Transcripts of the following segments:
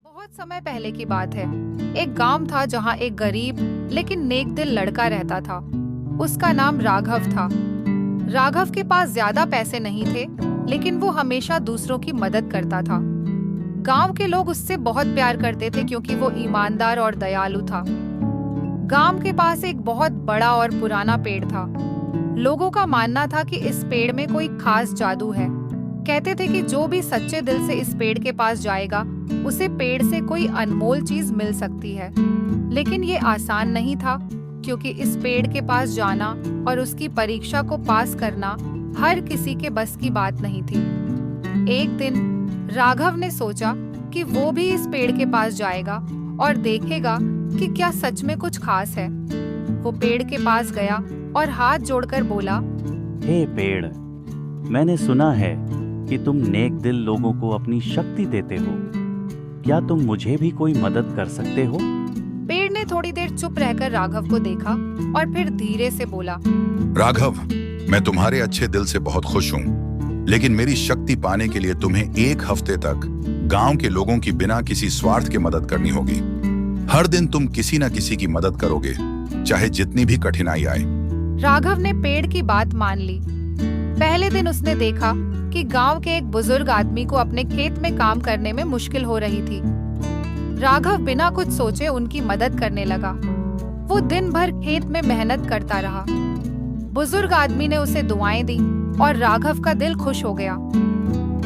बहुत समय पहले की बात है। एक गांव था जहां एक गरीब लेकिन नेक दिल लड़का रहता था। उसका नाम राघव था। राघव के पास ज्यादा पैसे नहीं थे, लेकिन वो हमेशा दूसरों की मदद करता था। गांव के लोग उससे बहुत प्यार करते थे क्योंकि वो ईमानदार और दयालु था। गांव के पास एक बहुत बड़ा और पुराना पेड़ था। लोगों का मानना था कि इस पेड़ में कोई खास जादू है। कहते थे कि जो भी सच्चे दिल से इस पेड़ के पास जाएगा, उसे पेड़ से कोई अनमोल चीज मिल सकती है। लेकिन ये आसान नहीं था, क्योंकि इस पेड़ के पास जाना और उसकी परीक्षा को पास करना हर किसी के बस की बात नहीं थी। एक दिन राघव ने सोचा कि वो भी इस पेड़ के पास जाएगा और देखेगा कि क्या सच में कुछ खास है। वो पेड़ के पास गया और हाथ जोड़कर बोला, हे पेड़, मैंने सुना है कि तुम नेक दिल लोगों को अपनी शक्ति देते हो। क्या तुम मुझे भी कोई मदद कर सकते हो? पेड़ ने थोड़ी देर चुप रहकर राघव को देखा और फिर धीरे से बोला, राघव, मैं तुम्हारे अच्छे दिल से बहुत खुश हूँ, लेकिन मेरी शक्ति पाने के लिए तुम्हें 1 हफ्ते तक गांव के लोगों की बिना किसी स्वार्थ के मदद करनी होगी। हर दिन तुम किसी न किसी की मदद करोगे, चाहे जितनी भी कठिनाई आए। राघव ने पेड़ की बात मान ली। पहले दिन उसने देखा कि गांव के एक बुजुर्ग आदमी को अपने खेत में काम करने में मुश्किल हो रही थी। राघव बिना कुछ सोचे उनकी मदद करने लगा। वो दिन भर खेत में मेहनत करता रहा। बुजुर्ग आदमी ने उसे दुआएं दी और राघव का दिल खुश हो गया।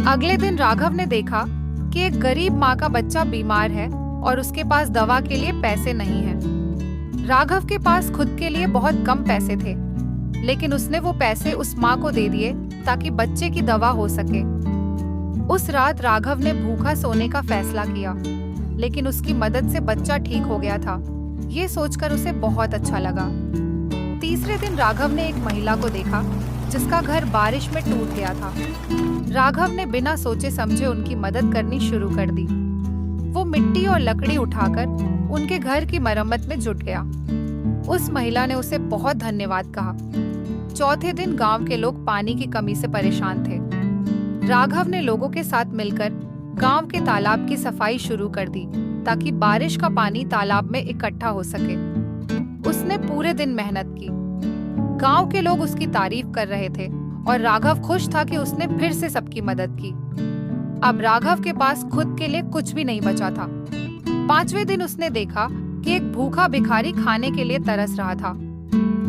अगले दिन राघव ने देखा कि एक गरीब माँ का बच्चा बीमार है और उसके पास दवा के लिए पैसे नहीं है। राघव के पास खुद के लिए बहुत कम पैसे थे, लेकिन उसने वो पैसे उस माँ को दे दिए ताकि बच्चे की दवा हो सके। उस रात राघव ने भूखा सोने का फैसला किया, लेकिन उसकी मदद से बच्चा ठीक हो गया था। ये सोचकर उसे बहुत अच्छा लगा। तीसरे दिन राघव ने एक महिला को देखा जिसका घर बारिश में टूट गया था। राघव ने बिना सोचे समझे उनकी मदद करनी शुरू कर दी। वो मिट्टी और लकड़ी उठाकर उनके घर की मरम्मत में जुट गया। उस महिला ने उसे बहुत धन्यवाद कहा। चौथे दिन गांव के लोग पानी की कमी से परेशान थे। राघव ने लोगों के साथ मिलकर गांव के तालाब की सफाई शुरू कर दी ताकि बारिश का पानी तालाब में इकट्ठा हो सके। उसने पूरे दिन मेहनत की। गांव के लोग उसकी तारीफ कर रहे थे और राघव खुश था कि उसने फिर से सबकी मदद की। अब राघव के पास खुद के लिए कुछ भी नहीं बचा था। 5वें दिन उसने देखा कि एक भूखा भिखारी खाने के लिए तरस रहा था।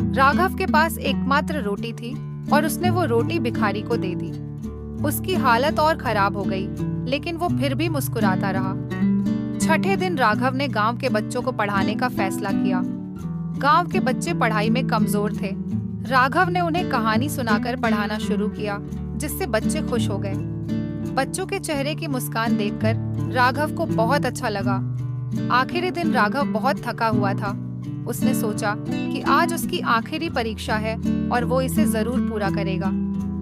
राघव के पास एकमात्र रोटी थी और उसने वो रोटी भिखारी को दे दी। उसकी हालत और खराब हो गई, लेकिन वो फिर भी मुस्कुराता रहा। 6ठे दिन राघव ने गांव के बच्चों को पढ़ाने का फैसला किया। गांव के बच्चे पढ़ाई में कमजोर थे। राघव ने उन्हें कहानी सुनाकर पढ़ाना शुरू किया, जिससे बच्चे खुश हो गए। बच्चों के चेहरे की मुस्कान देखकर राघव को बहुत अच्छा लगा। आखिरी दिन राघव बहुत थका हुआ था। उसने सोचा कि आज उसकी आखिरी परीक्षा है और वो इसे जरूर पूरा करेगा।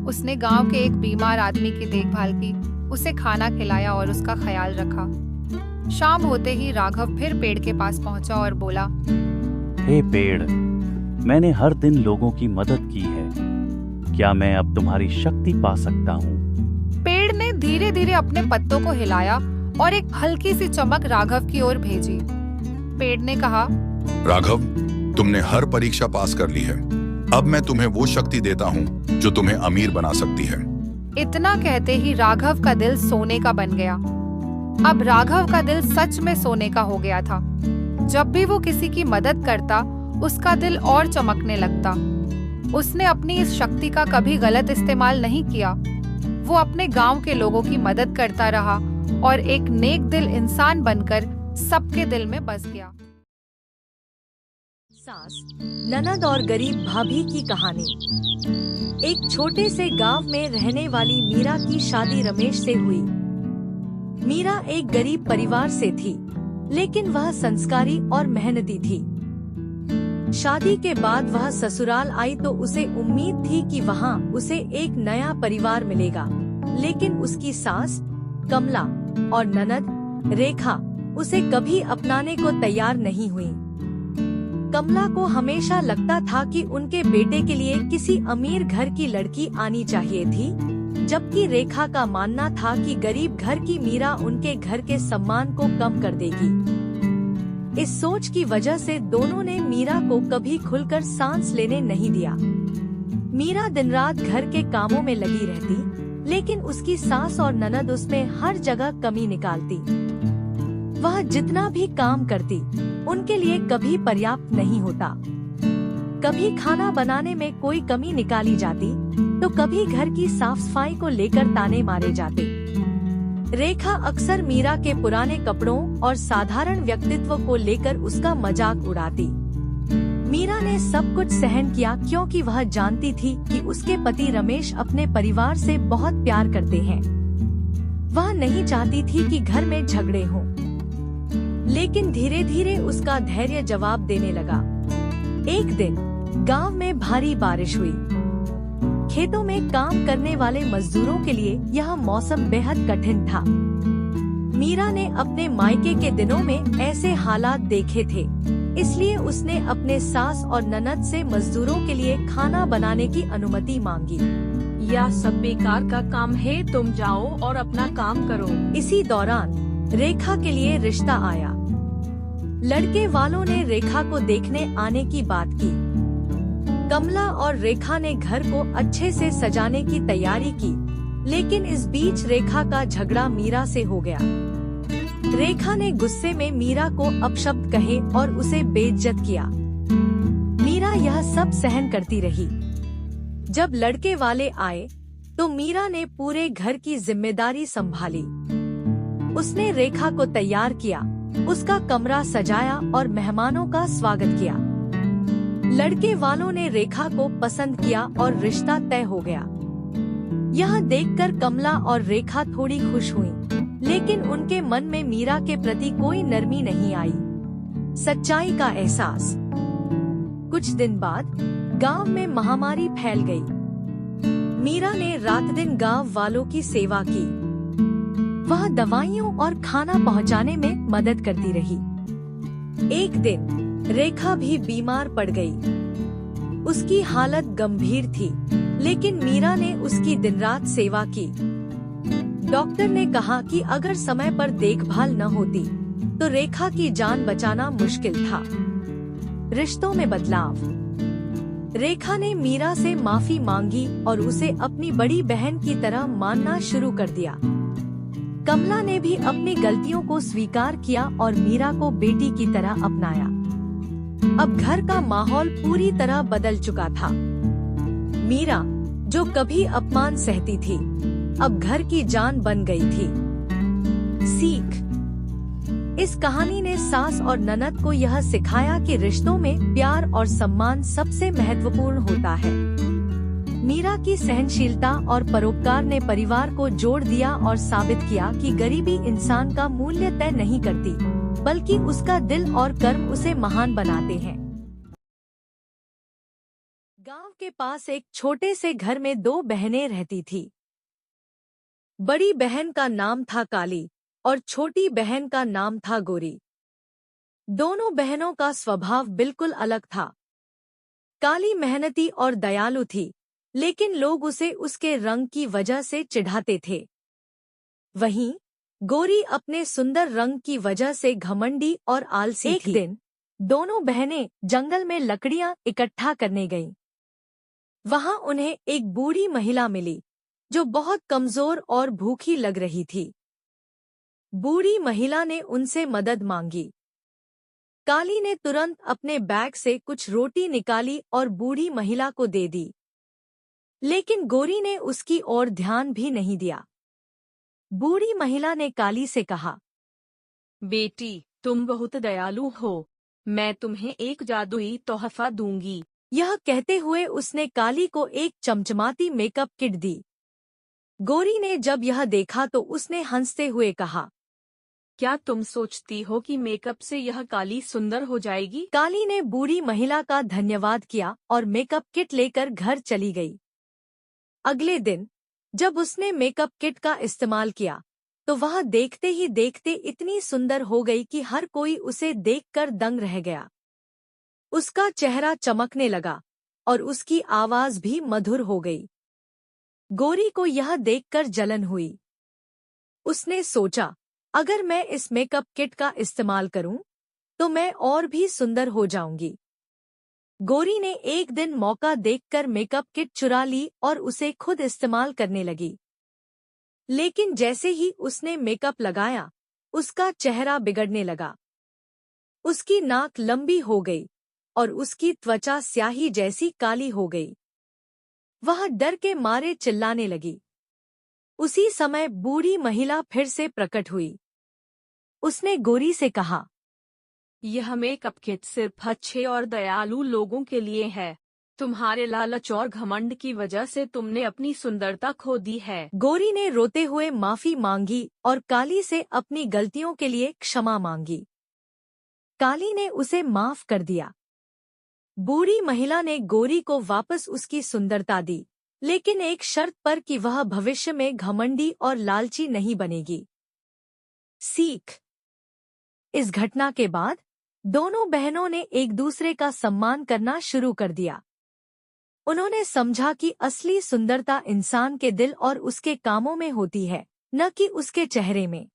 उसने गांव के एक बीमार आदमी की देखभाल की, उसे खाना खिलाया और उसका ख्याल रखा। शाम होते ही राघव फिर पेड़ के पास पहुंचा और बोला, हे पेड़, मैंने हर दिन लोगों की मदद की है। क्या मैं अब तुम्हारी शक्ति पा सकता हूँ? पेड़ ने धीरे धीरे अपने पत्तों को हिलाया और एक हल्की सी चमक राघव की ओर भेजी। पेड़ ने कहा, राघव, तुमने हर परीक्षा पास कर ली है। अब मैं तुम्हें वो शक्ति देता हूँ जो तुम्हें अमीर बना सकती है। इतना कहते ही राघव का दिल सोने का बन गया। अब राघव का दिल सच में सोने का हो गया था। जब भी वो किसी की मदद करता, उसका दिल और चमकने लगता। उसने अपनी इस शक्ति का कभी गलत इस्तेमाल नहीं किया। वो अपने गांव के लोगों की मदद करता रहा और एक नेक दिल इंसान बनकर सबके दिल में बस गया। सास, ननद और गरीब भाभी की कहानी। एक छोटे से गांव में रहने वाली मीरा की शादी रमेश से हुई। मीरा एक गरीब परिवार से थी, लेकिन वह संस्कारी और मेहनती थी। शादी के बाद वह ससुराल आई तो उसे उम्मीद थी कि वहाँ उसे एक नया परिवार मिलेगा, लेकिन उसकी सास कमला और ननद रेखा उसे कभी अपनाने को तैयार नहीं हुई। कमला को हमेशा लगता था कि उनके बेटे के लिए किसी अमीर घर की लड़की आनी चाहिए थी, जबकि रेखा का मानना था कि गरीब घर की मीरा उनके घर के सम्मान को कम कर देगी। इस सोच की वजह से दोनों ने मीरा को कभी खुलकर सांस लेने नहीं दिया। मीरा दिन रात घर के कामों में लगी रहती, लेकिन उसकी सास और ननद उसमें हर जगह कमी निकालती। वह जितना भी काम करती, उनके लिए कभी पर्याप्त नहीं होता। कभी खाना बनाने में कोई कमी निकाली जाती, तो कभी घर की साफ सफाई को लेकर ताने मारे जाते। रेखा अक्सर मीरा के पुराने कपड़ों और साधारण व्यक्तित्व को लेकर उसका मजाक उड़ाती। मीरा ने सब कुछ सहन किया क्योंकि वह जानती थी कि उसके पति रमेश अपने परिवार से बहुत प्यार करते हैं। वह नहीं चाहती थी कि घर में झगड़े हों। लेकिन धीरे धीरे उसका धैर्य जवाब देने लगा। एक दिन गांव में भारी बारिश हुई। खेतों में काम करने वाले मजदूरों के लिए यह मौसम बेहद कठिन था। मीरा ने अपने मायके के दिनों में ऐसे हालात देखे थे, इसलिए उसने अपने सास और ननद से मजदूरों के लिए खाना बनाने की अनुमति मांगी। यह सब बेकार का काम है, तुम जाओ और अपना काम करो। इसी दौरान रेखा के लिए रिश्ता आया। लड़के वालों ने रेखा को देखने आने की बात की। कमला और रेखा ने घर को अच्छे से सजाने की तैयारी की, लेकिन इस बीच रेखा का झगड़ा मीरा से हो गया। रेखा ने गुस्से में मीरा को अपशब्द कहे और उसे बेइज्जत किया। मीरा यह सब सहन करती रही। जब लड़के वाले आए, तो मीरा ने पूरे घर की जिम्मेदारी संभाली। उसने रेखा को तैयार किया, उसका कमरा सजाया और मेहमानों का स्वागत किया। लड़के वालों ने रेखा को पसंद किया और रिश्ता तय हो गया। यह देखकर कमला और रेखा थोड़ी खुश हुई, लेकिन उनके मन में मीरा के प्रति कोई नरमी नहीं आई। सच्चाई का एहसास। कुछ दिन बाद गांव में महामारी फैल गई। मीरा ने रात दिन गांव वालों की सेवा की। वह दवाइयों और खाना पहुंचाने में मदद करती रही। एक दिन रेखा भी बीमार पड़ गई। उसकी हालत गंभीर थी, लेकिन मीरा ने उसकी दिन रात सेवा की। डॉक्टर ने कहा कि अगर समय पर देखभाल न होती, तो रेखा की जान बचाना मुश्किल था। रिश्तों में बदलाव। रेखा ने मीरा से माफी मांगी और उसे अपनी बड़ी बहन की तरह मानना शुरू कर दिया। कमला ने भी अपनी गलतियों को स्वीकार किया और मीरा को बेटी की तरह अपनाया। अब घर का माहौल पूरी तरह बदल चुका था। मीरा, जो कभी अपमान सहती थी, अब घर की जान बन गई थी। सीख। इस कहानी ने सास और ननद को यह सिखाया कि रिश्तों में प्यार और सम्मान सबसे महत्वपूर्ण होता है। मीरा की सहनशीलता और परोपकार ने परिवार को जोड़ दिया और साबित किया कि गरीबी इंसान का मूल्य तय नहीं करती, बल्कि उसका दिल और कर्म उसे महान बनाते हैं। गांव के पास एक छोटे से घर में 2 बहनें रहती थी। बड़ी बहन का नाम था काली और छोटी बहन का नाम था गोरी। दोनों बहनों का स्वभाव बिल्कुल अलग था। काली मेहनती और दयालु थी, लेकिन लोग उसे उसके रंग की वजह से चिढ़ाते थे। वहीं गोरी अपने सुंदर रंग की वजह से घमंडी और आलसी थी। एक दिन दोनों बहनें जंगल में लकड़ियां इकट्ठा करने गईं। वहां उन्हें एक बूढ़ी महिला मिली, जो बहुत कमजोर और भूखी लग रही थी। बूढ़ी महिला ने उनसे मदद मांगी। काली ने तुरंत अपने बैग से कुछ रोटी निकाली और बूढ़ी महिला को दे दी, लेकिन गोरी ने उसकी ओर ध्यान भी नहीं दिया। बूढ़ी महिला ने काली से कहा, बेटी, तुम बहुत दयालु हो, मैं तुम्हें एक जादुई तोहफा दूंगी। यह कहते हुए उसने काली को एक चमचमाती मेकअप किट दी। गोरी ने जब यह देखा तो उसने हंसते हुए कहा, क्या तुम सोचती हो कि मेकअप से यह काली सुंदर हो जाएगी? काली ने बूढ़ी महिला का धन्यवाद किया और मेकअप किट लेकर घर चली गई। अगले दिन जब उसने मेकअप किट का इस्तेमाल किया, तो वह देखते ही देखते इतनी सुंदर हो गई कि हर कोई उसे देखकर दंग रह गया। उसका चेहरा चमकने लगा और उसकी आवाज भी मधुर हो गई। गोरी को यह देखकर जलन हुई। उसने सोचा, अगर मैं इस मेकअप किट का इस्तेमाल करूं, तो मैं और भी सुंदर हो जाऊंगी। गोरी ने एक दिन मौका देखकर मेकअप किट चुरा ली और उसे खुद इस्तेमाल करने लगी। लेकिन जैसे ही उसने मेकअप लगाया, उसका चेहरा बिगड़ने लगा। उसकी नाक लंबी हो गई और उसकी त्वचा स्याही जैसी काली हो गई। वह डर के मारे चिल्लाने लगी। उसी समय बूढ़ी महिला फिर से प्रकट हुई। उसने गोरी से कहा, यह मेकअप किट सिर्फ अच्छे और दयालु लोगों के लिए है। तुम्हारे लालच और घमंड की वजह से तुमने अपनी सुंदरता खो दी है। गोरी ने रोते हुए माफी मांगी और काली से अपनी गलतियों के लिए क्षमा मांगी। काली ने उसे माफ कर दिया। बूढ़ी महिला ने गोरी को वापस उसकी सुंदरता दी, लेकिन एक शर्त पर कि वह भविष्य में घमंडी और लालची नहीं बनेगी। सीख: इस घटना के बाद दोनों बहनों ने एक दूसरे का सम्मान करना शुरू कर दिया। उन्होंने समझा कि असली सुंदरता इंसान के दिल और उसके कामों में होती है, न कि उसके चेहरे में।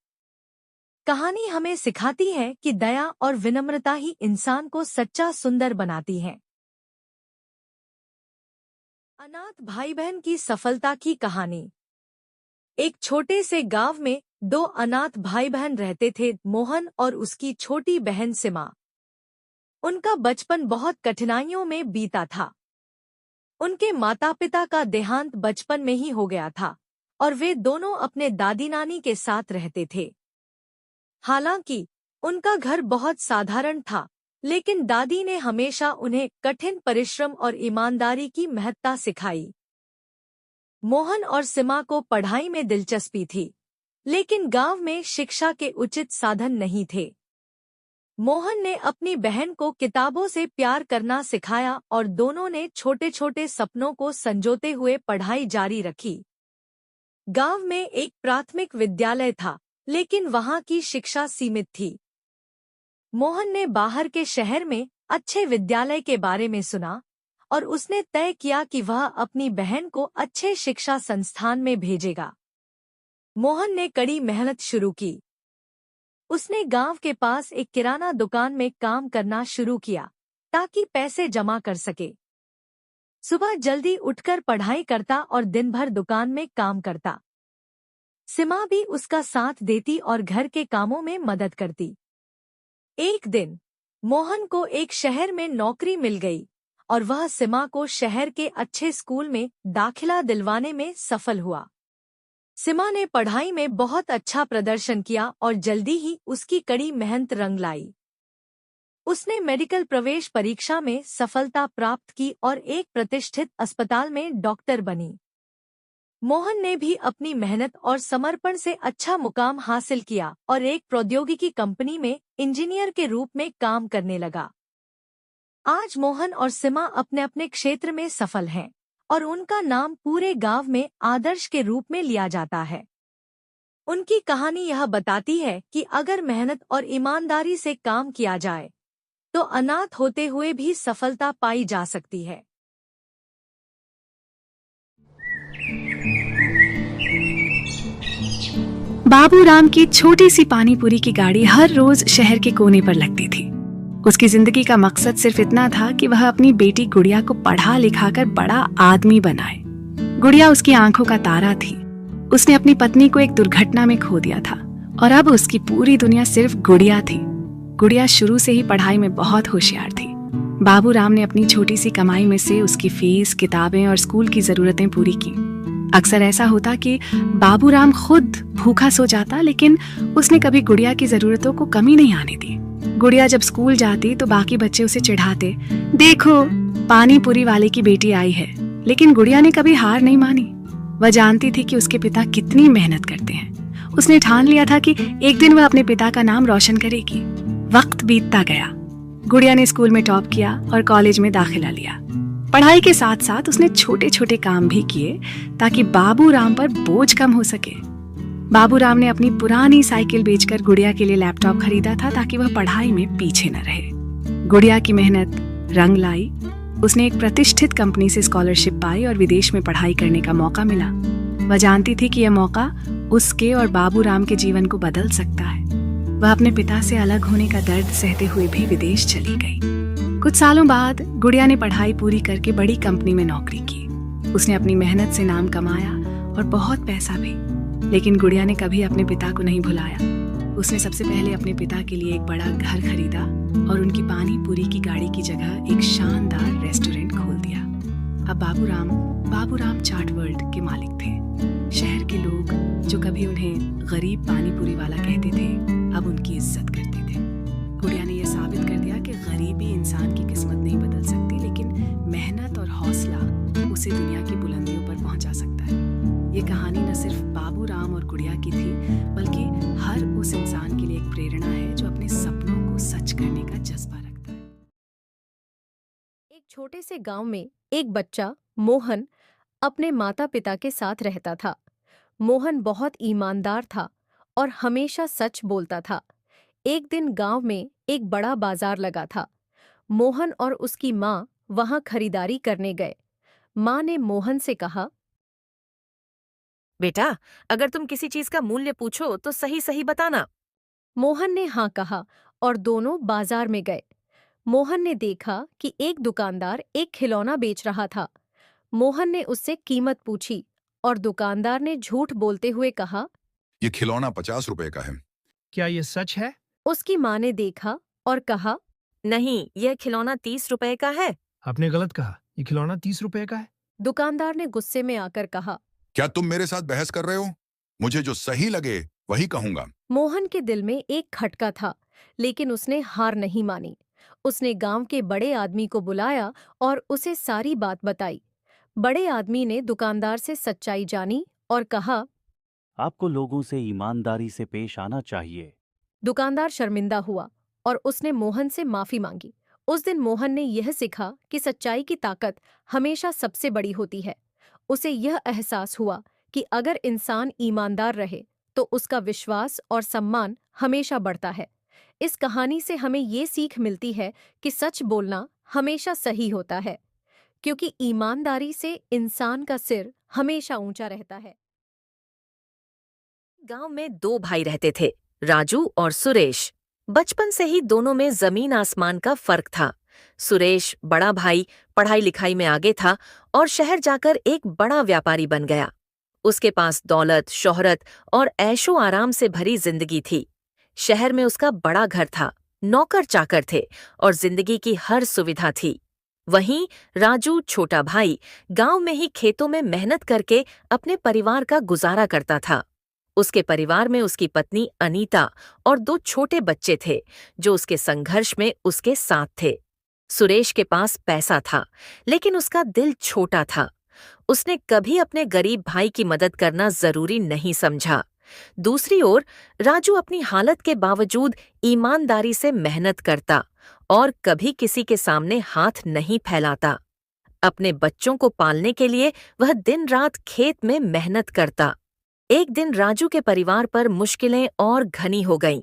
कहानी हमें सिखाती है कि दया और विनम्रता ही इंसान को सच्चा सुंदर बनाती है। अनाथ भाई बहन की सफलता की कहानी। एक छोटे से गांव में 2 अनाथ भाई बहन रहते थे, मोहन और उसकी छोटी बहन सीमा। उनका बचपन बहुत कठिनाइयों में बीता था। उनके माता पिता का देहांत बचपन में ही हो गया था और वे दोनों अपने दादी नानी के साथ रहते थे। हालांकि उनका घर बहुत साधारण था, लेकिन दादी ने हमेशा उन्हें कठिन परिश्रम और ईमानदारी की महत्ता सिखाई। मोहन और सीमा को पढ़ाई में दिलचस्पी थी, लेकिन गांव में शिक्षा के उचित साधन नहीं थे। मोहन ने अपनी बहन को किताबों से प्यार करना सिखाया और दोनों ने छोटे छोटे सपनों को संजोते हुए पढ़ाई जारी रखी। गांव में एक प्राथमिक विद्यालय था, लेकिन वहां की शिक्षा सीमित थी। मोहन ने बाहर के शहर में अच्छे विद्यालय के बारे में सुना और उसने तय किया कि वह अपनी बहन को अच्छे शिक्षा संस्थान में भेजेगा। मोहन ने कड़ी मेहनत शुरू की। उसने गांव के पास एक किराना दुकान में काम करना शुरू किया ताकि पैसे जमा कर सके। सुबह जल्दी उठकर पढ़ाई करता और दिन भर दुकान में काम करता। सीमा भी उसका साथ देती और घर के कामों में मदद करती। एक दिन मोहन को एक शहर में नौकरी मिल गई और वह सीमा को शहर के अच्छे स्कूल में दाखिला दिलवाने में सफल हुआ। सीमा ने पढ़ाई में बहुत अच्छा प्रदर्शन किया और जल्दी ही उसकी कड़ी मेहनत रंग लाई। उसने मेडिकल प्रवेश परीक्षा में सफलता प्राप्त की और एक प्रतिष्ठित अस्पताल में डॉक्टर बनी। मोहन ने भी अपनी मेहनत और समर्पण से अच्छा मुकाम हासिल किया और एक प्रौद्योगिकी कंपनी में इंजीनियर के रूप में काम करने लगा। आज मोहन और सीमा अपने अपने क्षेत्र में सफल हैं और उनका नाम पूरे गांव में आदर्श के रूप में लिया जाता है। उनकी कहानी यह बताती है कि अगर मेहनत और ईमानदारी से काम किया जाए, तो अनाथ होते हुए भी सफलता पाई जा सकती है। बाबूराम की छोटी सी पानीपुरी की गाड़ी हर रोज शहर के कोने पर लगती थी। उसकी जिंदगी का मकसद सिर्फ इतना था कि वह अपनी बेटी गुड़िया को पढ़ा लिखाकर बड़ा आदमी बनाए। गुड़िया उसकी आंखों का तारा थी। उसने अपनी पत्नी को एक दुर्घटना में खो दिया था और अब उसकी पूरी दुनिया सिर्फ गुड़िया थी। गुड़िया शुरू से ही पढ़ाई में बहुत होशियार थी। बाबूराम ने अपनी छोटी सी कमाई में से उसकी फीस, किताबें और स्कूल की जरूरतें पूरी की। अक्सर ऐसा होता कि बाबूराम खुद भूखा सो जाता, लेकिन उसने कभी गुड़िया की जरूरतों को कमी नहीं आने दी। गुड़िया जब स्कूल जाती तो बाकी बच्चे उसे चिढ़ाते, देखो पानी पूरी वाले की बेटी आई है। लेकिन गुड़िया ने कभी हार नहीं मानी। वह जानती थी कि उसके पिता कितनी मेहनत करते हैं। उसने ठान लिया था कि एक दिन वह अपने पिता का नाम रोशन करेगी। वक्त बीतता गया। गुड़िया ने स्कूल में टॉप किया और कॉलेज में दाखिला लिया। पढ़ाई के साथ साथ उसने छोटे छोटे काम भी किए ताकि बाबूराम पर बोझ कम हो सके। बाबूराम ने अपनी पुरानी साइकिल बेचकर गुड़िया के लिए लैपटॉप खरीदा था ताकि वह पढ़ाई में पीछे न रहे। गुड़िया की मेहनत रंग लाई। उसने एक प्रतिष्ठित कंपनी से स्कॉलरशिप पाई और विदेश में पढ़ाई करने का मौका मिला। वह जानती थी कि यह मौका उसके और बाबूराम के जीवन को बदल सकता है। वह अपने पिता से अलग होने का दर्द सहते हुए भी विदेश चली गई। कुछ सालों बाद गुड़िया ने पढ़ाई पूरी करके बड़ी कंपनी में नौकरी की। उसने अपनी मेहनत से नाम कमाया और बहुत पैसा भी। लेकिन गुड़िया ने कभी अपने पिता को नहीं भुलाया। उसने सबसे पहले अपने पिता के लिए एक बड़ा घर खरीदा और उनकी पानी पूरी की गाड़ी की जगह एक शानदार रेस्टोरेंट खोल दिया। अब बाबूराम चाट वर्ल्ड के मालिक थे। शहर के लोग जो कभी उन्हें गरीब पानी पूरी वाला कहते थे, अब उनकी इज्जत करते थे। गुड़िया ने यह साबित कर दिया कि गरीबी इंसान की किस्मत नहीं बदल सकती, लेकिन मेहनत और हौसला उसे दुनिया की बुलंदियों पर पहुंचा सकता है। ये कहानी न सिर्फ बाबूराम और गुड़िया की थी, बल्कि हर उस इंसान के लिए एक प्रेरणा है जो अपने सपनों को सच करने का जज्बा रखता है। एक छोटे से गांव में एक बच्चा मोहन अपने माता पिता के साथ रहता था। मोहन बहुत ईमानदार था और हमेशा सच बोलता था। एक दिन गांव में एक बड़ा बाजार लगा था। मोहन और उसकी माँ वहां खरीदारी करने गए। माँ ने मोहन से कहा, बेटा, अगर तुम किसी चीज का मूल्य पूछो तो सही सही बताना। मोहन ने हाँ कहा और दोनों बाजार में गए। मोहन ने देखा कि एक दुकानदार एक खिलौना बेच रहा था। मोहन ने उससे कीमत पूछी और दुकानदार ने झूठ बोलते हुए कहा, ये खिलौना 50 रुपए का है। क्या ये सच है? उसकी माँ ने देखा और कहा, नहीं, यह खिलौना 30 रुपए का है। आपने गलत कहा, ये खिलौना 30 रुपए का है। दुकानदार ने गुस्से में आकर कहा। क्या तुम मेरे साथ बहस कर रहे हो? मुझे जो सही लगे वही कहूंगा। मोहन के दिल में एक खटका था, लेकिन उसने हार नहीं मानी। उसने गांव के बड़े आदमी को बुलाया और उसे सारी बात बताई। बड़े आदमी ने दुकानदार से सच्चाई जानी और कहा, आपको लोगों से ईमानदारी से पेश आना चाहिए। दुकानदार शर्मिंदा हुआ और उसने मोहन से माफी मांगी। उस दिन मोहन ने यह सीखा कि सच्चाई की ताकत हमेशा सबसे बड़ी होती है। उसे यह एहसास हुआ कि अगर इंसान ईमानदार रहे तो उसका विश्वास और सम्मान हमेशा बढ़ता है। इस कहानी से हमें ये सीख मिलती है कि सच बोलना हमेशा सही होता है, क्योंकि ईमानदारी से इंसान का सिर हमेशा ऊंचा रहता है। गांव में 2 भाई रहते थे, राजू और सुरेश। बचपन से ही दोनों में जमीन आसमान का फर्क था। सुरेश, बड़ा भाई, पढ़ाई लिखाई में आगे था और शहर जाकर एक बड़ा व्यापारी बन गया। उसके पास दौलत, शोहरत और ऐशो आराम से भरी जिंदगी थी। शहर में उसका बड़ा घर था, नौकर चाकर थे और जिंदगी की हर सुविधा थी। वहीं राजू, छोटा भाई, गांव में ही खेतों में मेहनत करके अपने परिवार का गुजारा करता था। उसके परिवार में उसकी पत्नी अनीता और 2 छोटे बच्चे थे जो उसके संघर्ष में उसके साथ थे। सुरेश के पास पैसा था, लेकिन उसका दिल छोटा था। उसने कभी अपने गरीब भाई की मदद करना जरूरी नहीं समझा। दूसरी ओर राजू अपनी हालत के बावजूद ईमानदारी से मेहनत करता और कभी किसी के सामने हाथ नहीं फैलाता। अपने बच्चों को पालने के लिए वह दिन रात खेत में मेहनत करता। एक दिन राजू के परिवार पर मुश्किलें और घनी हो गईं।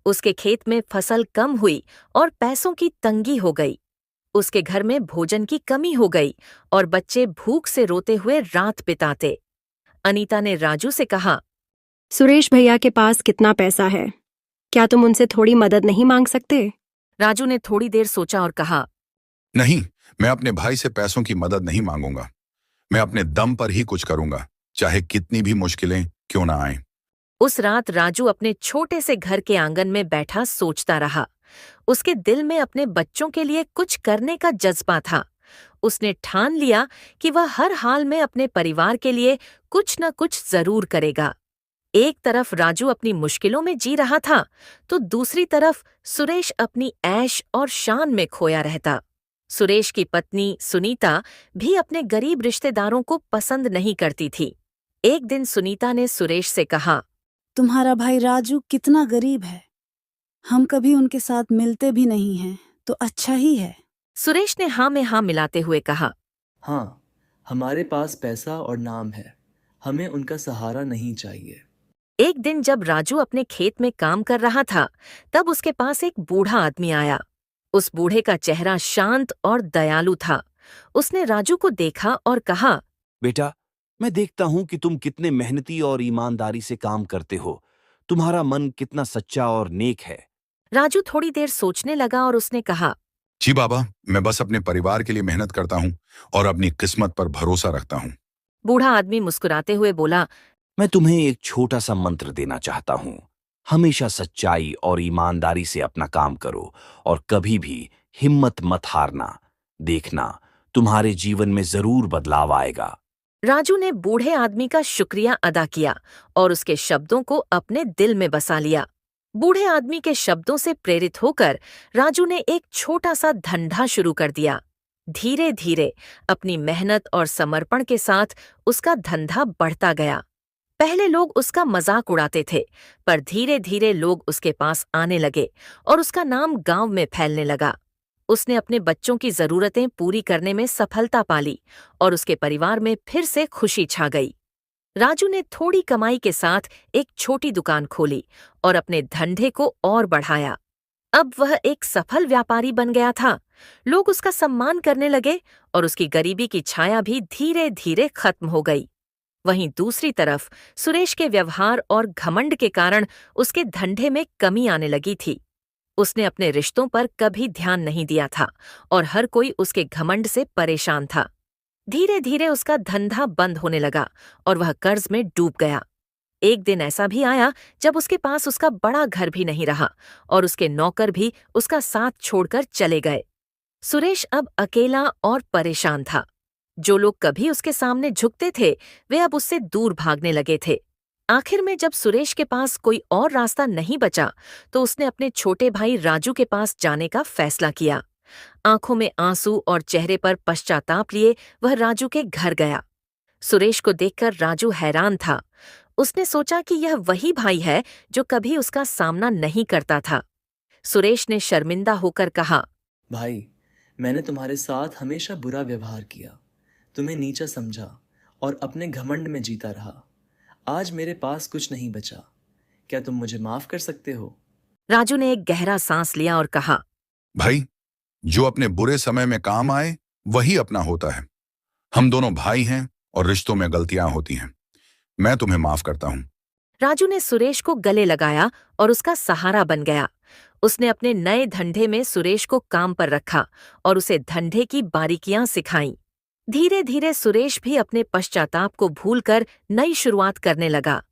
उसके खेत में फसल कम हुई और पैसों की तंगी हो गई। उसके घर में भोजन की कमी हो गई और बच्चे भूख से रोते हुए रात बिताते। अनीता ने राजू से कहा, सुरेश भैया के पास कितना पैसा है? क्या तुम उनसे थोड़ी मदद नहीं मांग सकते? राजू ने थोड़ी देर सोचा और कहा, नहीं, मैं अपने भाई से पैसों की मदद नहीं मांगूंगा। मैं अपने दम पर ही कुछ करूंगा, चाहे कितनी भी मुश्किलें क्यों ना आएं। उस रात राजू अपने छोटे से घर के आंगन में बैठा सोचता रहा। उसके दिल में अपने बच्चों के लिए कुछ करने का जज्बा था। उसने ठान लिया कि वह हर हाल में अपने परिवार के लिए कुछ न कुछ जरूर करेगा। एक तरफ राजू अपनी मुश्किलों में जी रहा था, तो दूसरी तरफ सुरेश अपनी ऐश और शान में खोया रहता। सुरेश की पत्नी सुनीता भी अपने गरीब रिश्तेदारों को पसंद नहीं करती थी। एक दिन सुनीता ने सुरेश से कहा, तुम्हारा भाई राजू कितना गरीब है, हम कभी उनके साथ मिलते भी नहीं हैं, तो अच्छा ही है। सुरेश ने हाँ में हाँ मिलाते हुए कहा, हाँ, हमारे पास पैसा और नाम है, हमें उनका सहारा नहीं चाहिए। एक दिन जब राजू अपने खेत में काम कर रहा था, तब उसके पास एक बूढ़ा आदमी आया। उस बूढ़े का चेहरा शांत और दयालु था। उसने राजू को देखा और कहा, बेटा, मैं देखता हूं कि तुम कितने मेहनती और ईमानदारी से काम करते हो। तुम्हारा मन कितना सच्चा और नेक है। राजू थोड़ी देर सोचने लगा और उसने कहा, जी बाबा, मैं बस अपने परिवार के लिए मेहनत करता हूँ और अपनी किस्मत पर भरोसा रखता हूँ। बूढ़ा आदमी मुस्कुराते हुए बोला, मैं तुम्हें एक छोटा सा मंत्र देना चाहता हूं। हमेशा सच्चाई और ईमानदारी से अपना काम करो और कभी भी हिम्मत मत हारना। देखना, तुम्हारे जीवन में जरूर बदलाव आएगा। राजू ने बूढ़े आदमी का शुक्रिया अदा किया और उसके शब्दों को अपने दिल में बसा लिया। बूढ़े आदमी के शब्दों से प्रेरित होकर राजू ने एक छोटा सा धंधा शुरू कर दिया। धीरे धीरे अपनी मेहनत और समर्पण के साथ उसका धंधा बढ़ता गया। पहले लोग उसका मजाक उड़ाते थे, पर धीरे धीरे लोग उसके पास आने लगे और उसका नाम गांव में फैलने लगा। उसने अपने बच्चों की जरूरतें पूरी करने में सफलता पाली और उसके परिवार में फिर से खुशी छा गई। राजू ने थोड़ी कमाई के साथ एक छोटी दुकान खोली और अपने धंधे को और बढ़ाया। अब वह एक सफल व्यापारी बन गया था। लोग उसका सम्मान करने लगे और उसकी गरीबी की छाया भी धीरे धीरे खत्म हो गई। वहीं दूसरी तरफ सुरेश के व्यवहार और घमंड के कारण उसके धंधे में कमी आने लगी थी। उसने अपने रिश्तों पर कभी ध्यान नहीं दिया था और हर कोई उसके घमंड से परेशान था। धीरे धीरे उसका धंधा बंद होने लगा और वह कर्ज में डूब गया। एक दिन ऐसा भी आया जब उसके पास उसका बड़ा घर भी नहीं रहा और उसके नौकर भी उसका साथ छोड़कर चले गए। सुरेश अब अकेला और परेशान था। जो लोग कभी उसके सामने झुकते थे, वे अब उससे दूर भागने लगे थे। आखिर में जब सुरेश के पास कोई और रास्ता नहीं बचा, तो उसने अपने छोटे भाई राजू के पास जाने का फैसला किया। आंखों में आंसू और चेहरे पर पश्चाताप लिए वह राजू के घर गया। सुरेश को देखकर राजू हैरान था। उसने सोचा कि यह वही भाई है जो कभी उसका सामना नहीं करता था। सुरेश ने शर्मिंदा होकर कहा, भाई, मैंने तुम्हारे साथ हमेशा बुरा व्यवहार किया, तुम्हें नीचा समझा और अपने घमंड में जीता रहा। आज मेरे पास कुछ नहीं बचा, क्या तुम मुझे माफ कर सकते हो? राजू ने एक गहरा सांस लिया और कहा, भाई, जो अपने बुरे समय में काम आए वही अपना होता है। हम दोनों भाई हैं और रिश्तों में गलतियां होती हैं। मैं तुम्हें माफ करता हूं। राजू ने सुरेश को गले लगाया और उसका सहारा बन गया। उसने अपने नए धंधे में सुरेश को काम पर रखा और उसे धंधे की बारीकियां सिखाईं। धीरे धीरे सुरेश भी अपने पश्चाताप को भूलकर नई शुरुआत करने लगा।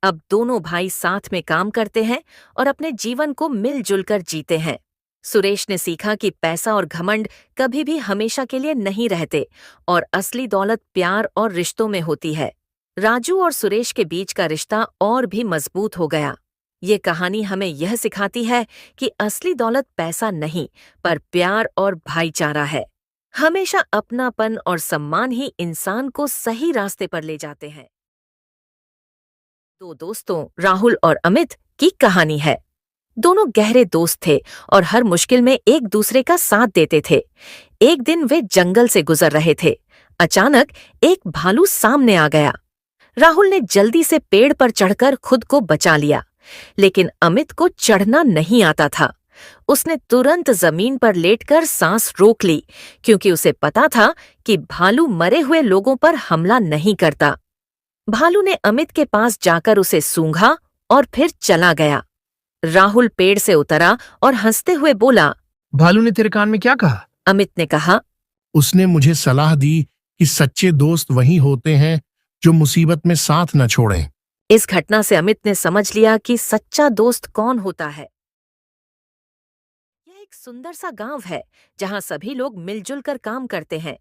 अब दोनों भाई साथ में काम करते हैं और अपने जीवन को मिलजुल कर जीते हैं। सुरेश ने सीखा कि पैसा और घमंड कभी भी हमेशा के लिए नहीं रहते और असली दौलत प्यार और रिश्तों में होती है। राजू और सुरेश के बीच का रिश्ता और भी मजबूत हो गया। ये कहानी हमें यह सिखाती है कि असली दौलत पैसा नहीं, पर प्यार और भाईचारा है। हमेशा अपनापन और सम्मान ही इंसान को सही रास्ते पर ले जाते हैं। दो दोस्तों राहुल और अमित की कहानी है। दोनों गहरे दोस्त थे और हर मुश्किल में एक दूसरे का साथ देते थे। एक दिन वे जंगल से गुजर रहे थे। अचानक एक भालू सामने आ गया। राहुल ने जल्दी से पेड़ पर चढ़कर खुद को बचा लिया, लेकिन अमित को चढ़ना नहीं आता था। उसने तुरंत जमीन पर लेटकर सांस रोक ली, क्योंकि उसे पता था कि भालू मरे हुए लोगों पर हमला नहीं करता। भालू ने अमित के पास जाकर उसे सूंघा और फिर चला गया। राहुल पेड़ से उतरा और हंसते हुए बोला, भालू ने तेरे कान में क्या कहा? अमित ने कहा, उसने मुझे सलाह दी कि सच्चे दोस्त वही होते हैं जो मुसीबत में साथ न छोड़ें। इस घटना से अमित ने समझ लिया कि सच्चा दोस्त कौन होता है। यह एक सुंदर सा गांव है जहां सभी लोग मिलजुल कर काम करते हैं।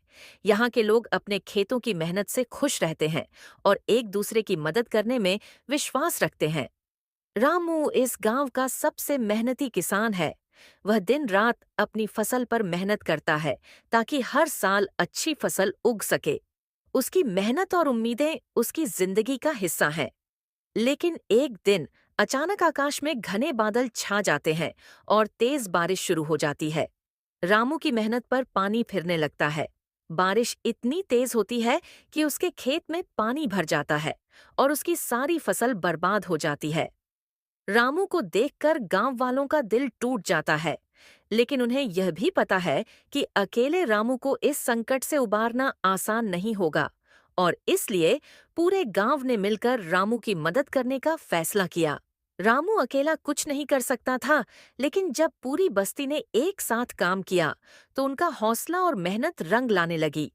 यहाँ के लोग अपने खेतों की मेहनत से खुश रहते हैं और एक दूसरे की मदद करने में विश्वास रखते हैं। रामू इस गांव का सबसे मेहनती किसान है। वह दिन रात अपनी फसल पर मेहनत करता है ताकि हर साल अच्छी फसल उग सके। उसकी मेहनत और उम्मीदें उसकी जिंदगी का हिस्सा हैं। लेकिन एक दिन अचानक आकाश में घने बादल छा जाते हैं और तेज बारिश शुरू हो जाती है। रामू की मेहनत पर पानी फिरने लगता है। बारिश इतनी तेज होती है कि उसके खेत में पानी भर जाता है और उसकी सारी फसल बर्बाद हो जाती है। रामू को देखकर गांव वालों का दिल टूट जाता है, लेकिन उन्हें यह भी पता है कि अकेले रामू को इस संकट से उबारना आसान नहीं होगा और इसलिए पूरे गांव ने मिलकर रामू की मदद करने का फैसला किया। रामू अकेला कुछ नहीं कर सकता था, लेकिन जब पूरी बस्ती ने एक साथ काम किया तो उनका हौसला और मेहनत रंग लाने लगी।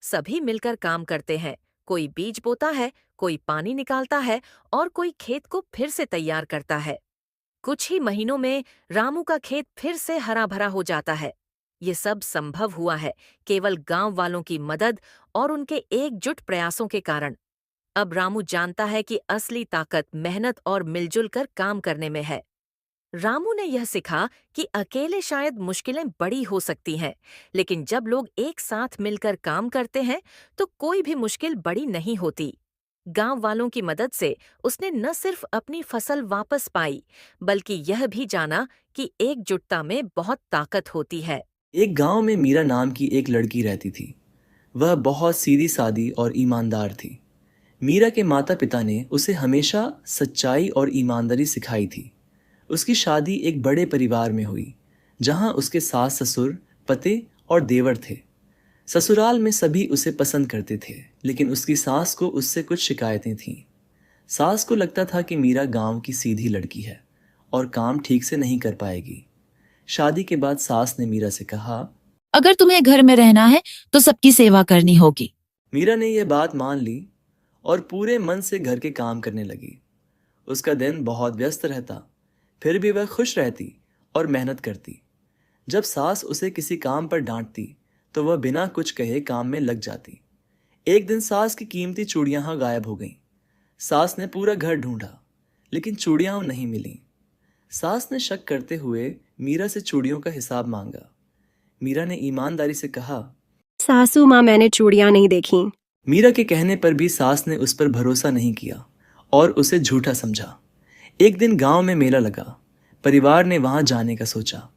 सभी मिलकर काम करते हैं, कोई बीज बोता है, कोई पानी निकालता है और कोई खेत को फिर से तैयार करता है। कुछ ही महीनों में रामू का खेत फिर से हरा भरा हो जाता है। ये सब संभव हुआ है केवल गांव वालों की मदद और उनके एकजुट प्रयासों के कारण। अब रामू जानता है कि असली ताकत मेहनत और मिलजुल कर काम करने में है। रामू ने यह सीखा कि अकेले शायद मुश्किलें बड़ी हो सकती हैं, लेकिन जब लोग एक साथ मिलकर काम करते हैं तो कोई भी मुश्किल बड़ी नहीं होती। गांव वालों की मदद से उसने न सिर्फ अपनी फसल वापस पाई, बल्कि यह भी जाना कि एकजुटता में बहुत ताकत होती है। एक गांव में मीरा नाम की एक लड़की रहती थी। वह बहुत सीधी सादी और ईमानदार थी। मीरा के माता पिता ने उसे हमेशा सच्चाई और ईमानदारी सिखाई थी। उसकी शादी एक बड़े परिवार में हुई, जहां उसके सास ससुर, पति और देवर थे। ससुराल में सभी उसे पसंद करते थे, लेकिन उसकी सास को उससे कुछ शिकायतें थीं। सास को लगता था कि मीरा गांव की सीधी लड़की है और काम ठीक से नहीं कर पाएगी। शादी के बाद सास ने मीरा से कहा, अगर तुम्हें घर में रहना है तो सबकी सेवा करनी होगी। मीरा ने यह बात मान ली और पूरे मन से घर के काम करने लगी। उसका दिन बहुत व्यस्त रहता, फिर भी वह खुश रहती और मेहनत करती। जब सास उसे किसी काम पर डांटती तो वह बिना कुछ कहे काम में लग जाती। एक दिन सास की कीमती चूड़ियां गायब हो गईं। सास ने पूरा घर ढूंढा, लेकिन चूड़ियां नहीं मिलीं। सास ने शक करते हुए मीरा से चूड़ियों का हिसाब मांगा। मीरा ने ईमानदारी से कहा, सासू माँ, मैंने चूड़ियाँ नहीं देखी। मीरा के कहने पर भी सास ने उस पर भरोसा नहीं किया और उसे झूठा समझा। एक दिन गांव में मेला लगा। परिवार ने वहां जाने का सोचा।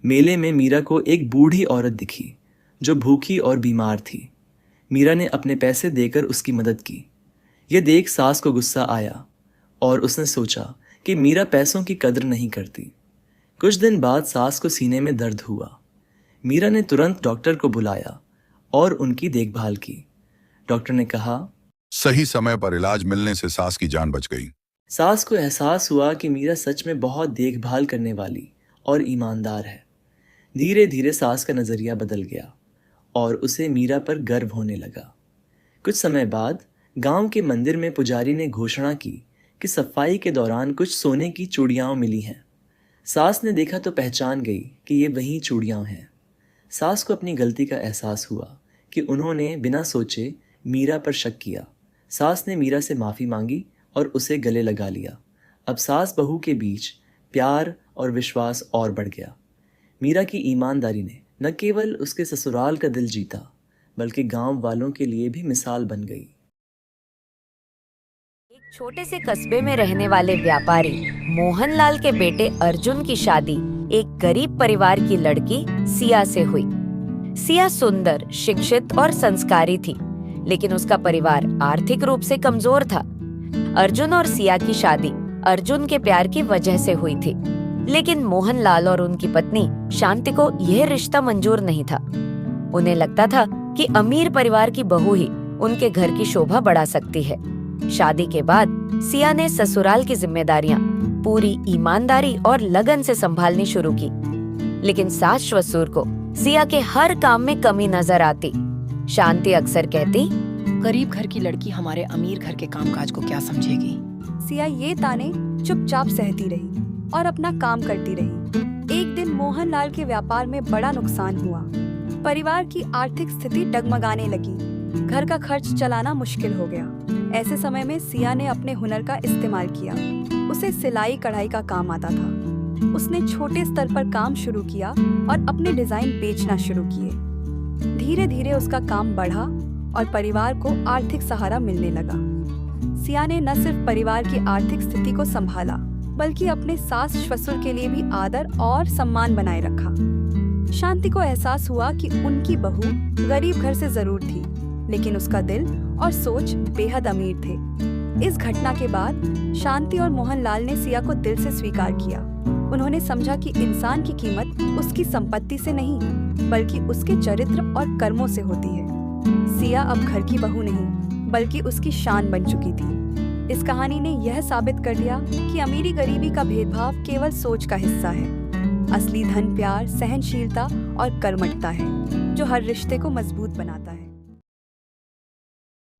मेले में मीरा को एक बूढ़ी औरत दिखी जो भूखी और बीमार थी। मीरा ने अपने पैसे देकर उसकी मदद की। यह देख सास को गुस्सा आया और उसने सोचा कि मीरा पैसों की कद्र नहीं करती। कुछ दिन बाद सास को सीने में दर्द हुआ। मीरा ने तुरंत डॉक्टर को बुलाया और उनकी देखभाल की। डॉक्टर ने कहा, सही समय पर इलाज मिलने से सास की जान बच गई। सास को एहसास हुआ कि मीरा सच में बहुत देखभाल करने वाली और ईमानदार है। धीरे धीरे सास का नजरिया बदल गया और उसे मीरा पर गर्व होने लगा। कुछ समय बाद गांव के मंदिर में पुजारी ने घोषणा की कि सफाई के दौरान कुछ सोने की चूड़ियां मिली हैं। सास ने देखा तो पहचान गई कि ये वही चूड़ियां हैं। सास को अपनी गलती का एहसास हुआ कि उन्होंने बिना सोचे मीरा पर शक किया। सास ने मीरा से माफ़ी मांगी और उसे गले लगा लिया। अब सास बहू के बीच प्यार और विश्वास और बढ़ गया। मीरा की ईमानदारी ने न केवल उसके ससुराल का दिल जीता, बल्कि गांव वालों के लिए भी मिसाल बन गई। एक छोटे से कस्बे में रहने वाले व्यापारी मोहनलाल के बेटे अर्जुन की शादी एक गरीब परिवार की लड़की सिया से हुई। सिया सुंदर, शिक्षित और संस्कारी थी, लेकिन उसका परिवार आर्थिक रूप से कमजोर था। अर्जुन और सिया की शादी अर्जुन के प्यार की वजह से हुई थी, लेकिन मोहनलाल और उनकी पत्नी शांति को यह रिश्ता मंजूर नहीं था। उन्हें लगता था कि अमीर परिवार की बहू ही उनके घर की शोभा बढ़ा सकती है। शादी के बाद सिया ने ससुराल की जिम्मेदारियां पूरी ईमानदारी और लगन से संभालनी शुरू की, लेकिन सास ससुर को सिया के हर काम में कमी नजर आती। शांति अक्सर कहती, गरीब घर की लड़की हमारे अमीर घर के कामकाज को क्या समझेगी। सिया ये ताने चुपचाप सहती रही और अपना काम करती रही। एक दिन मोहनलाल के व्यापार में बड़ा नुकसान हुआ। परिवार की आर्थिक स्थिति डगमगाने लगी। घर का खर्च चलाना मुश्किल हो गया। ऐसे समय में सिया ने अपने हुनर का इस्तेमाल किया। उसे सिलाई कढ़ाई का काम आता था। उसने छोटे स्तर पर काम शुरू किया और अपने डिजाइन बेचना शुरू किए। धीरे धीरे उसका काम बढ़ा और परिवार को आर्थिक सहारा मिलने लगा। सिया ने न सिर्फ परिवार की आर्थिक स्थिति को संभाला, बल्कि अपने सास ससुर के लिए भी आदर और सम्मान बनाए रखा। शांति को एहसास हुआ कि उनकी बहू गरीब घर से जरूर थी, लेकिन उसका दिल और सोच बेहद अमीर थे। इस घटना के बाद शांति और मोहनलाल ने सिया को दिल से स्वीकार किया। उन्होंने समझा कि इंसान की कीमत उसकी संपत्ति से नहीं, बल्कि उसके चरित्र और कर्मों से होती है। सिया अब घर की बहू नहीं, बल्कि उसकी शान बन चुकी थी। इस कहानी ने यह साबित कर दिया कि अमीरी गरीबी का भेदभाव केवल सोच का हिस्सा है। असली धन प्यार, सहनशीलता और कर्मठता है, जो हर रिश्ते को मजबूत बनाता है।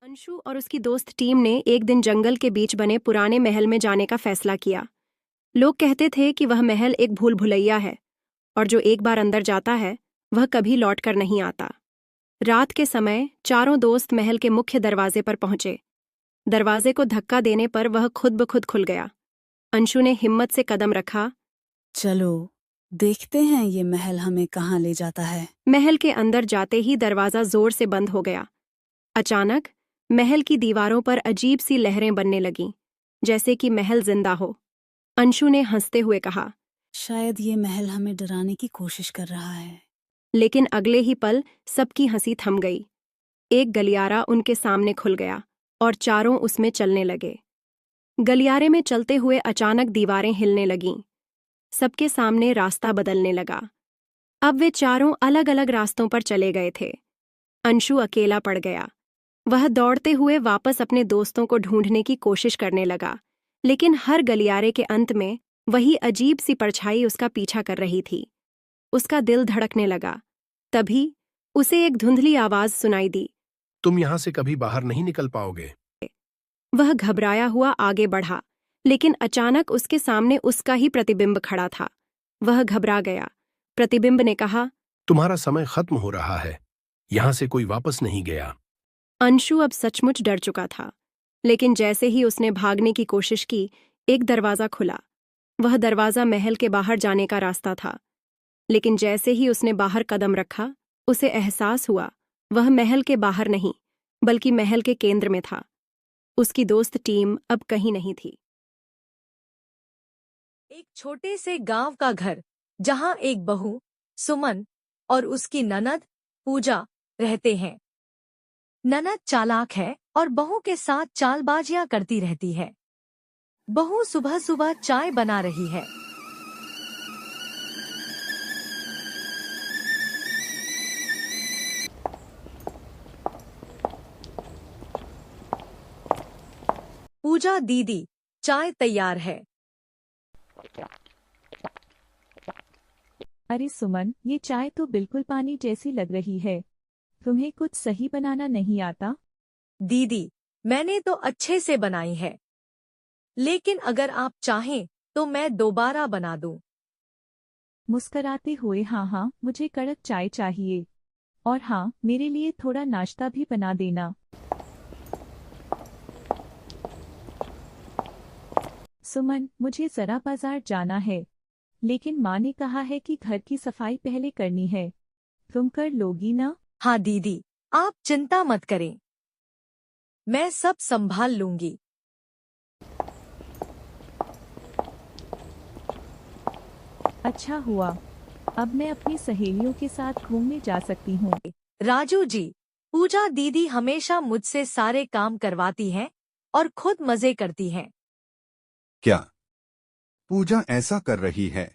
अंशु और उसकी दोस्त टीम ने एक दिन जंगल के बीच बने पुराने महल में जाने का फैसला किया। लोग कहते थे कि वह महल एक भूल भुलैया है और जो एक बार अंदर जाता है वह कभी लौटकर नहीं आता। रात के समय चारों दोस्त महल के मुख्य दरवाजे पर पहुंचे। दरवाजे को धक्का देने पर वह खुद ब खुद खुल गया। अंशु ने हिम्मत से कदम रखा। चलो देखते हैं ये महल हमें कहाँ ले जाता है। महल के अंदर जाते ही दरवाजा जोर से बंद हो गया। अचानक महल की दीवारों पर अजीब सी लहरें बनने लगीं, जैसे कि महल जिंदा हो। अंशु ने हंसते हुए कहा, शायद ये महल हमें डराने की कोशिश कर रहा है। लेकिन अगले ही पल सबकी हंसी थम गई। एक गलियारा उनके सामने खुल गया और चारों उसमें चलने लगे। गलियारे में चलते हुए अचानक दीवारें हिलने लगीं। सबके सामने रास्ता बदलने लगा। अब वे चारों अलग अलग रास्तों पर चले गए थे। अंशु अकेला पड़ गया। वह दौड़ते हुए वापस अपने दोस्तों को ढूंढने की कोशिश करने लगा, लेकिन हर गलियारे के अंत में वही अजीब सी परछाई उसका पीछा कर रही थी। उसका दिल धड़कने लगा। तभी उसे एक धुंधली आवाज सुनाई दी, तुम यहाँ से कभी बाहर नहीं निकल पाओगे। वह घबराया हुआ आगे बढ़ा, लेकिन अचानक उसके सामने उसका ही प्रतिबिंब खड़ा था। वह घबरा गया। प्रतिबिंब ने कहा, तुम्हारा समय खत्म हो रहा है, यहाँ से कोई वापस नहीं गया। अंशु अब सचमुच डर चुका था, लेकिन जैसे ही उसने भागने की कोशिश की, एक दरवाजा खुला। वह दरवाजा महल के बाहर जाने का रास्ता था, लेकिन जैसे ही उसने बाहर कदम रखा, उसे एहसास हुआ वह महल के बाहर नहीं, बल्कि महल के केंद्र में था। उसकी दोस्त टीम अब कहीं नहीं थी। एक छोटे से गांव का घर, जहां एक बहू सुमन और उसकी ननद पूजा रहते हैं। ननद चालाक है और बहू के साथ चालबाजियां करती रहती है। बहू सुबह सुबह चाय बना रही है। पूजा दीदी, चाय तैयार है। अरे सुमन, ये चाय तो बिल्कुल पानी जैसी लग रही है। तुम्हें कुछ सही बनाना नहीं आता? दीदी, मैंने तो अच्छे से बनाई है, लेकिन अगर आप चाहें तो मैं दोबारा बना दूं। मुस्कराते हुए हाँ, मुझे कड़क चाय चाहिए। और हाँ, मेरे लिए थोड़ा नाश्ता भी बना देना। सुमन, मुझे जरा बाजार जाना है, लेकिन माँ ने कहा है कि घर की सफाई पहले करनी है। तुम कर लोगी ना? हाँ दीदी, आप चिंता मत करें, मैं सब संभाल लूंगी। अच्छा हुआ, अब मैं अपनी सहेलियों के साथ घूमने जा सकती हूँ। राजू जी, पूजा दीदी हमेशा मुझसे सारे काम करवाती हैं और खुद मजे करती हैं। क्या पूजा ऐसा कर रही है?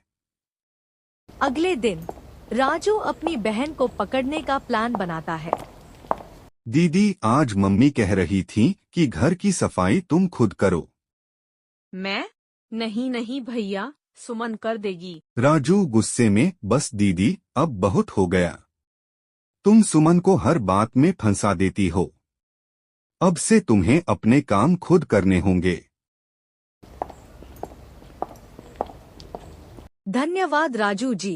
अगले दिन राजू अपनी बहन को पकड़ने का प्लान बनाता है। दीदी, आज मम्मी कह रही थी कि घर की सफाई तुम खुद करो। मैं? नहीं भैया, सुमन कर देगी। राजू गुस्से में, बस दीदी, अब बहुत हो गया। तुम सुमन को हर बात में फंसा देती हो। अब से तुम्हें अपने काम खुद करने होंगे। धन्यवाद राजू जी।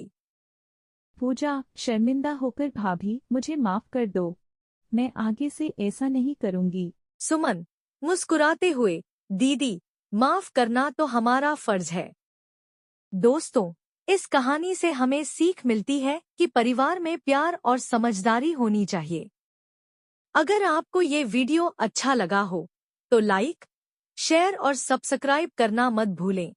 पूजा, शर्मिंदा होकर भाभी, मुझे माफ कर दो। मैं आगे से ऐसा नहीं करूंगी। सुमन मुस्कुराते हुए, दीदी, माफ करना तो हमारा फर्ज है। दोस्तों, इस कहानी से हमें सीख मिलती है कि परिवार में प्यार और समझदारी होनी चाहिए। अगर आपको ये वीडियो अच्छा लगा हो तो लाइक, शेयर और सब्सक्राइब करना मत भूलें।